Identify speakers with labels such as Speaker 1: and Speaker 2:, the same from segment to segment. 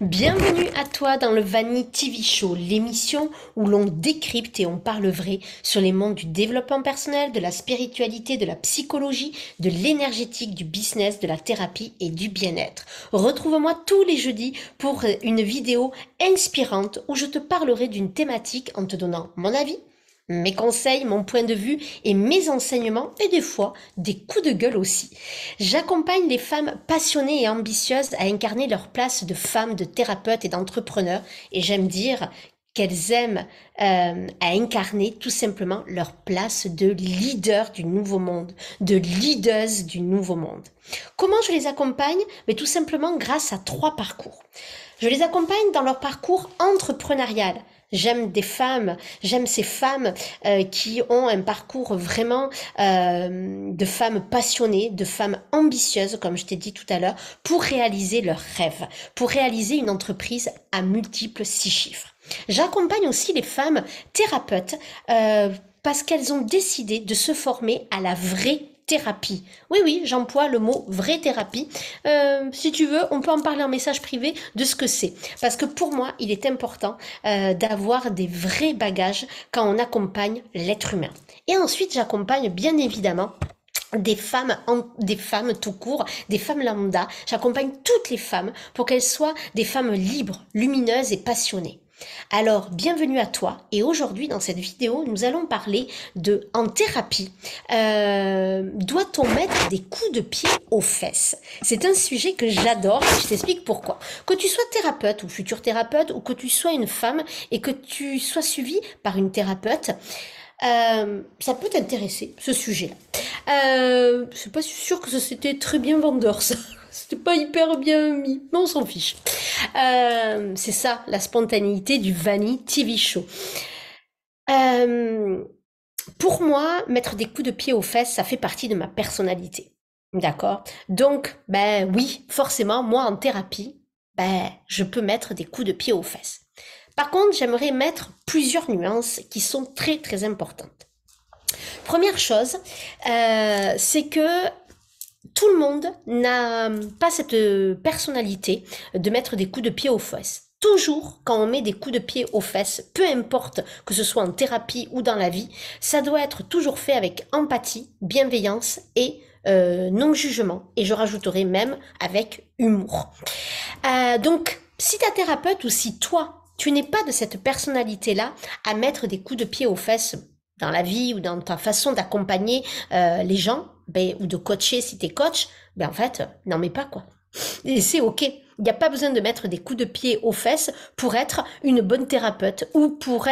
Speaker 1: Bienvenue à toi dans le Vanny TV Show, l'émission où l'on décrypte et on parle vrai sur les mondes du développement personnel, de la spiritualité, de la psychologie, de l'énergétique, du business, de la thérapie et du bien-être. Retrouve-moi tous les jeudis pour une vidéo inspirante où je te parlerai d'une thématique en te donnant mon avis, mes conseils, mon point de vue et mes enseignements et des fois des coups de gueule aussi. J'accompagne les femmes passionnées et ambitieuses à incarner leur place de femmes, de thérapeutes et d'entrepreneurs et j'aime dire qu'elles aiment à incarner tout simplement leur place de leader du nouveau monde, de leaders du nouveau monde. Comment je les accompagne? Mais tout simplement grâce à 3 parcours. Je les accompagne dans leur parcours entrepreneurial. J'aime ces femmes qui ont un parcours vraiment de femmes passionnées, de femmes ambitieuses, comme je t'ai dit tout à l'heure, pour réaliser leurs rêves, pour réaliser une entreprise à multiples 6 chiffres. J'accompagne aussi les femmes thérapeutes parce qu'elles ont décidé de se former à la vraie thérapie. Oui, oui, j'emploie le mot vraie thérapie. Si tu veux, on peut en parler en message privé de ce que c'est. Parce que pour moi, il est important d'avoir des vrais bagages quand on accompagne l'être humain. Et ensuite, j'accompagne bien évidemment des femmes tout court, des femmes lambda. J'accompagne toutes les femmes pour qu'elles soient des femmes libres, lumineuses et passionnées. Alors, bienvenue à toi et aujourd'hui dans cette vidéo, nous allons parler de en thérapie, doit-on mettre des coups de pied aux fesses? C'est un sujet que j'adore et je t'explique pourquoi. Que tu sois thérapeute ou futur thérapeute ou que tu sois une femme et que tu sois suivie par une thérapeute, ça peut t'intéresser, ce sujet-là. Je suis pas sûre que c'était très bien vendeur, ça. C'était pas hyper bien mis, mais on s'en fiche. C'est ça, la spontanéité du Vanny TV Show. Pour moi, mettre des coups de pied aux fesses, ça fait partie de ma personnalité. D'accord? Donc, ben oui, forcément, moi en thérapie, ben je peux mettre des coups de pied aux fesses. Par contre, j'aimerais mettre plusieurs nuances qui sont très très importantes. Première chose, c'est que tout le monde n'a pas cette personnalité de mettre des coups de pied aux fesses. Toujours, quand on met des coups de pied aux fesses, peu importe que ce soit en thérapie ou dans la vie, ça doit être toujours fait avec empathie, bienveillance et non-jugement. Et je rajouterai même avec humour. Donc, si ta thérapeute ou si toi, tu n'es pas de cette personnalité-là à mettre des coups de pied aux fesses dans la vie ou dans ta façon d'accompagner les gens, ou de coacher si t'es coach, en fait, n'en mets pas quoi. Et c'est ok. Il n'y a pas besoin de mettre des coups de pied aux fesses pour être une bonne thérapeute ou pour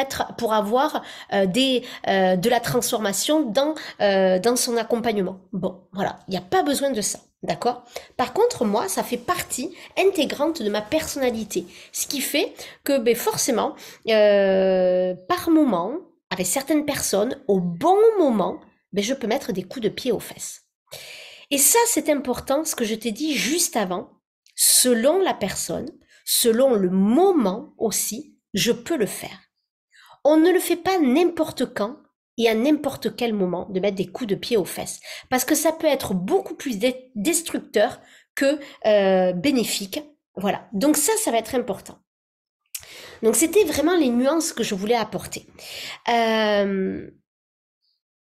Speaker 1: avoir de la transformation dans son accompagnement. Bon, voilà, il n'y a pas besoin de ça. D'accord? Par contre, moi, ça fait partie intégrante de ma personnalité. Ce qui fait que forcément, par moment, avec certaines personnes, au bon moment, je peux mettre des coups de pied aux fesses. Et ça, c'est important, ce que je t'ai dit juste avant. Selon la personne, selon le moment aussi, je peux le faire. On ne le fait pas n'importe quand et à n'importe quel moment de mettre des coups de pied aux fesses. Parce que ça peut être beaucoup plus destructeur que bénéfique. Voilà. Donc ça va être important. Donc c'était vraiment les nuances que je voulais apporter.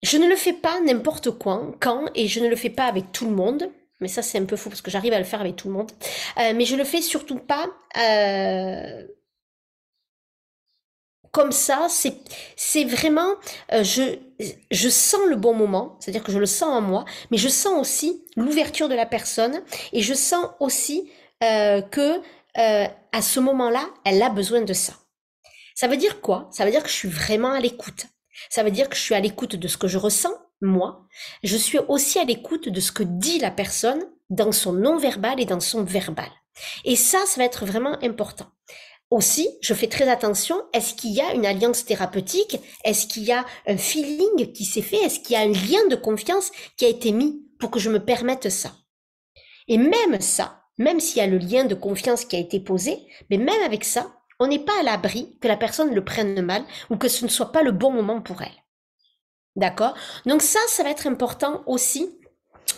Speaker 1: Je ne le fais pas n'importe quand, et je ne le fais pas avec tout le monde. Mais ça, c'est un peu fou parce que j'arrive à le faire avec tout le monde. Mais je le fais surtout pas comme ça. C'est vraiment, je sens le bon moment, c'est-à-dire que je le sens en moi, mais je sens aussi l'ouverture de la personne et je sens aussi que à ce moment-là, elle a besoin de ça. Ça veut dire quoi? Ça veut dire que je suis vraiment à l'écoute. Ça veut dire que je suis à l'écoute de ce que je ressens, moi. Je suis aussi à l'écoute de ce que dit la personne dans son non-verbal et dans son verbal. Et ça va être vraiment important. Aussi, je fais très attention, est-ce qu'il y a une alliance thérapeutique? Est-ce qu'il y a un feeling qui s'est fait? Est-ce qu'il y a un lien de confiance qui a été mis pour que je me permette ça? Et même ça, même s'il y a le lien de confiance qui a été posé, mais même avec ça, on n'est pas à l'abri que la personne le prenne mal ou que ce ne soit pas le bon moment pour elle. D'accord? Donc ça va être important aussi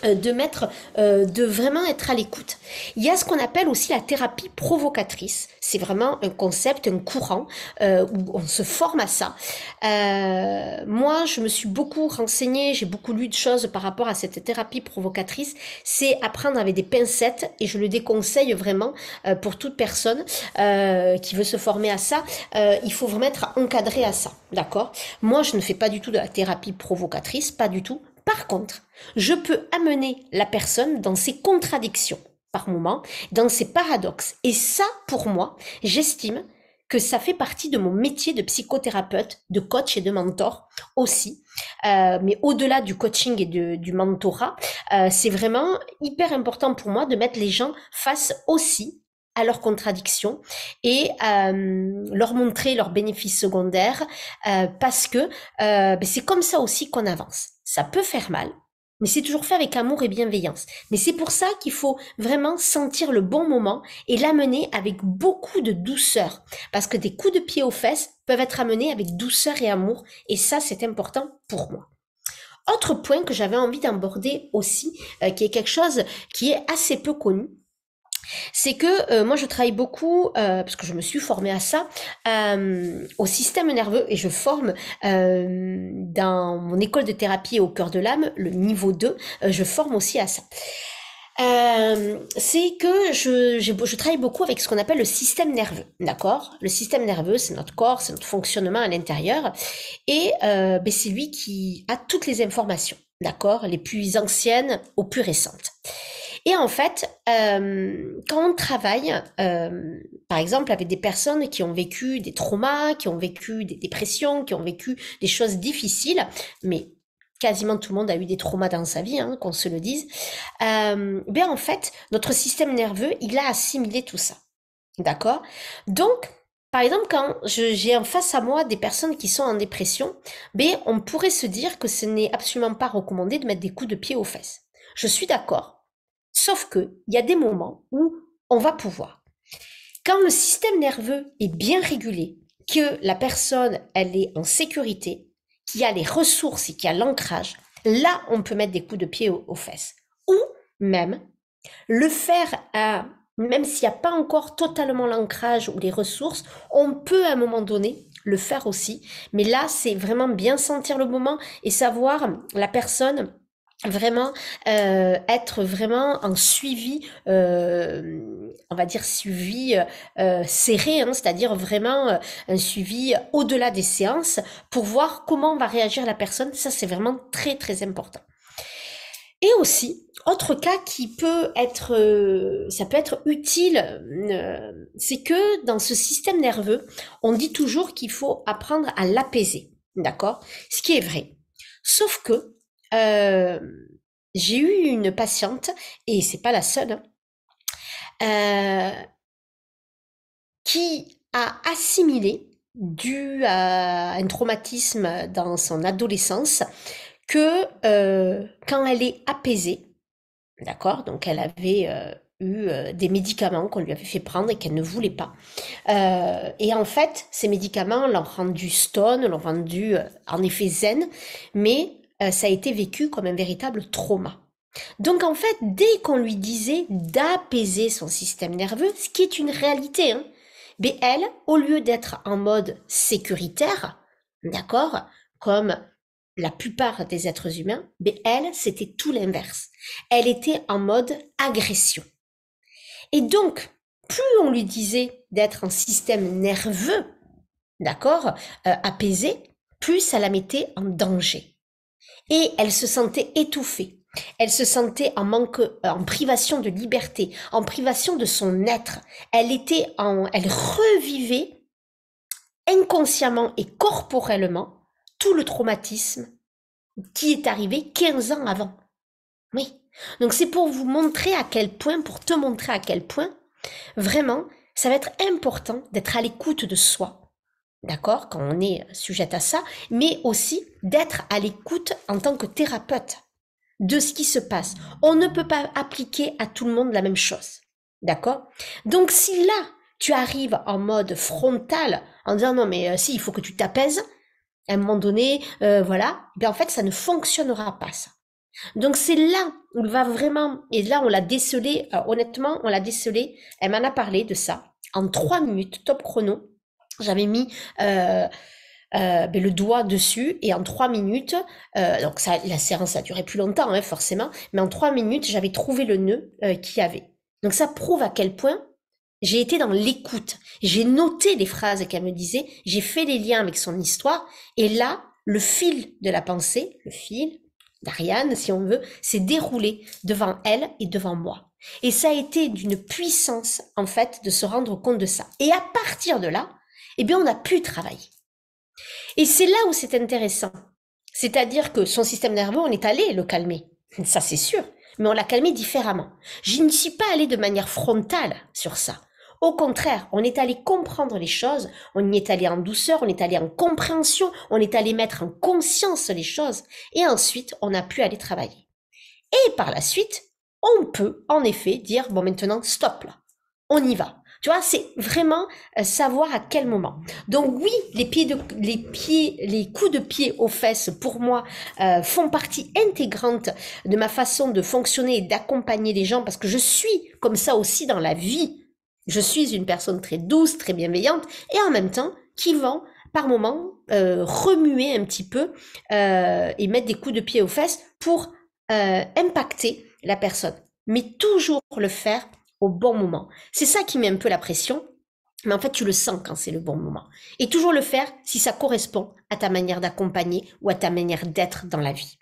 Speaker 1: de vraiment être à l'écoute. Il y a ce qu'on appelle aussi la thérapie provocatrice. C'est vraiment un concept, un courant où on se forme à ça. Moi, je me suis beaucoup renseignée, j'ai beaucoup lu de choses par rapport à cette thérapie provocatrice. C'est apprendre avec des pincettes et je le déconseille vraiment pour toute personne qui veut se former à ça. Il faut vraiment être encadré à ça, d'accord? Moi, je ne fais pas du tout de la thérapie provocatrice, pas du tout. Par contre, je peux amener la personne dans ses contradictions par moment, dans ses paradoxes. Et ça, pour moi, j'estime que ça fait partie de mon métier de psychothérapeute, de coach et de mentor aussi. Mais au-delà du coaching et du mentorat, c'est vraiment hyper important pour moi de mettre les gens face aussi à leurs contradictions et leur montrer leurs bénéfices secondaires parce que c'est comme ça aussi qu'on avance. Ça peut faire mal, mais c'est toujours fait avec amour et bienveillance. Mais c'est pour ça qu'il faut vraiment sentir le bon moment et l'amener avec beaucoup de douceur. Parce que des coups de pied aux fesses peuvent être amenés avec douceur et amour. Et ça, c'est important pour moi. Autre point que j'avais envie d'aborder aussi, qui est quelque chose qui est assez peu connu, c'est que moi je travaille beaucoup, parce que je me suis formée à ça, au système nerveux et je forme dans mon école de thérapie au cœur de l'âme, le niveau 2, je forme aussi à ça. C'est que je travaille beaucoup avec ce qu'on appelle le système nerveux, d'accord? Le système nerveux, c'est notre corps, c'est notre fonctionnement à l'intérieur, et c'est lui qui a toutes les informations, d'accord? Les plus anciennes aux plus récentes. Et en fait, quand on travaille, par exemple, avec des personnes qui ont vécu des traumas, qui ont vécu des dépressions, qui ont vécu des choses difficiles, mais quasiment tout le monde a eu des traumas dans sa vie, hein, qu'on se le dise, en fait, notre système nerveux, il a assimilé tout ça. D'accord? Donc, par exemple, quand j'ai en face à moi des personnes qui sont en dépression, on pourrait se dire que ce n'est absolument pas recommandé de mettre des coups de pied aux fesses. Je suis d'accord. Sauf que il y a des moments où on va pouvoir. Quand le système nerveux est bien régulé, que la personne, elle est en sécurité, qu'il y a les ressources et qu'il y a l'ancrage, là, on peut mettre des coups de pied aux fesses. Ou même le faire même s'il n'y a pas encore totalement l'ancrage ou les ressources, on peut à un moment donné le faire aussi. Mais là, c'est vraiment bien sentir le moment et savoir la personne vraiment être vraiment en suivi, on va dire suivi serré, hein, c'est-à-dire vraiment un suivi au-delà des séances pour voir comment va réagir la personne. Ça, c'est vraiment très très important. Et aussi, autre cas qui peut être, ça peut être utile, c'est que dans ce système nerveux, on dit toujours qu'il faut apprendre à l'apaiser, d'accord? Ce qui est vrai. Sauf que j'ai eu une patiente, et c'est pas la seule, qui a assimilé, dû à un traumatisme dans son adolescence, que quand elle est apaisée, d'accord, donc elle avait eu des médicaments qu'on lui avait fait prendre et qu'elle ne voulait pas. Et en fait, ces médicaments l'ont rendue stone, l'ont rendue en effet zen, mais ça a été vécu comme un véritable trauma. Donc en fait, dès qu'on lui disait d'apaiser son système nerveux, ce qui est une réalité, hein, mais elle, au lieu d'être en mode sécuritaire, d'accord, comme la plupart des êtres humains, mais elle, c'était tout l'inverse. Elle était en mode agression. Et donc, plus on lui disait d'être en système nerveux, d'accord, apaisé, plus ça la mettait en danger. Et elle se sentait étouffée. Elle se sentait en manque, en privation de liberté, en privation de son être. Elle revivait inconsciemment et corporellement tout le traumatisme qui est arrivé 15 ans avant. Oui. Donc c'est pour vous montrer à quel point, pour te montrer à quel point, vraiment, ça va être important d'être à l'écoute de soi. D'accord, quand on est sujette à ça, mais aussi d'être à l'écoute en tant que thérapeute de ce qui se passe. On ne peut pas appliquer à tout le monde la même chose. D'accord? Donc si là, tu arrives en mode frontal, en disant non mais si, il faut que tu t'apaises, à un moment donné, voilà, en fait, ça ne fonctionnera pas ça. Donc c'est là où il va vraiment, et là on l'a décelé, honnêtement, on l'a décelé, elle m'en a parlé de ça, en 3 minutes, top chrono, j'avais mis le doigt dessus et en 3 minutes, donc ça, la séance a duré plus longtemps, hein, forcément, mais en 3 minutes, j'avais trouvé le nœud qu'il y avait. Donc ça prouve à quel point j'ai été dans l'écoute. J'ai noté les phrases qu'elle me disait, j'ai fait les liens avec son histoire, et là, le fil de la pensée, le fil d'Ariane, si on veut, s'est déroulé devant elle et devant moi. Et ça a été d'une puissance, en fait, de se rendre compte de ça. Et à partir de là, eh bien, on a pu travailler. Et c'est là où c'est intéressant. C'est-à-dire que son système nerveux, on est allé le calmer. Ça, c'est sûr. Mais on l'a calmé différemment. Je ne suis pas allée de manière frontale sur ça. Au contraire, on est allé comprendre les choses, on y est allé en douceur, on est allé en compréhension, on est allé mettre en conscience les choses, et ensuite, on a pu aller travailler. Et par la suite, on peut, en effet, dire, bon, maintenant, stop là. On y va. Tu vois, c'est vraiment savoir à quel moment. Donc oui, les coups de pied aux fesses, pour moi, font partie intégrante de ma façon de fonctionner et d'accompagner les gens, parce que je suis comme ça aussi dans la vie. Je suis une personne très douce, très bienveillante, et en même temps, qui vont, par moments, remuer un petit peu et mettre des coups de pied aux fesses pour impacter la personne. Mais toujours le faire au bon moment. C'est ça qui met un peu la pression, mais en fait, tu le sens quand c'est le bon moment. Et toujours le faire si ça correspond à ta manière d'accompagner ou à ta manière d'être dans la vie.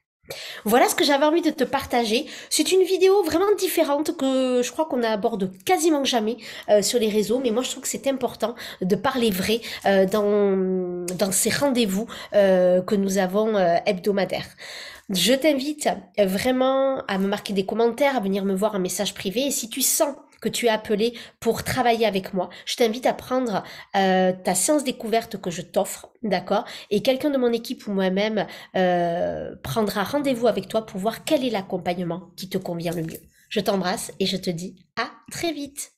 Speaker 1: Voilà ce que j'avais envie de te partager. C'est une vidéo vraiment différente que je crois qu'on aborde quasiment jamais sur les réseaux, mais moi je trouve que c'est important de parler vrai dans ces rendez-vous que nous avons hebdomadaires. Je t'invite vraiment à me marquer des commentaires, à venir me voir en message privé, et si tu sens que tu es appelé pour travailler avec moi, je t'invite à prendre ta séance découverte que je t'offre, d'accord? Et quelqu'un de mon équipe ou moi-même prendra rendez-vous avec toi pour voir quel est l'accompagnement qui te convient le mieux. Je t'embrasse et je te dis à très vite.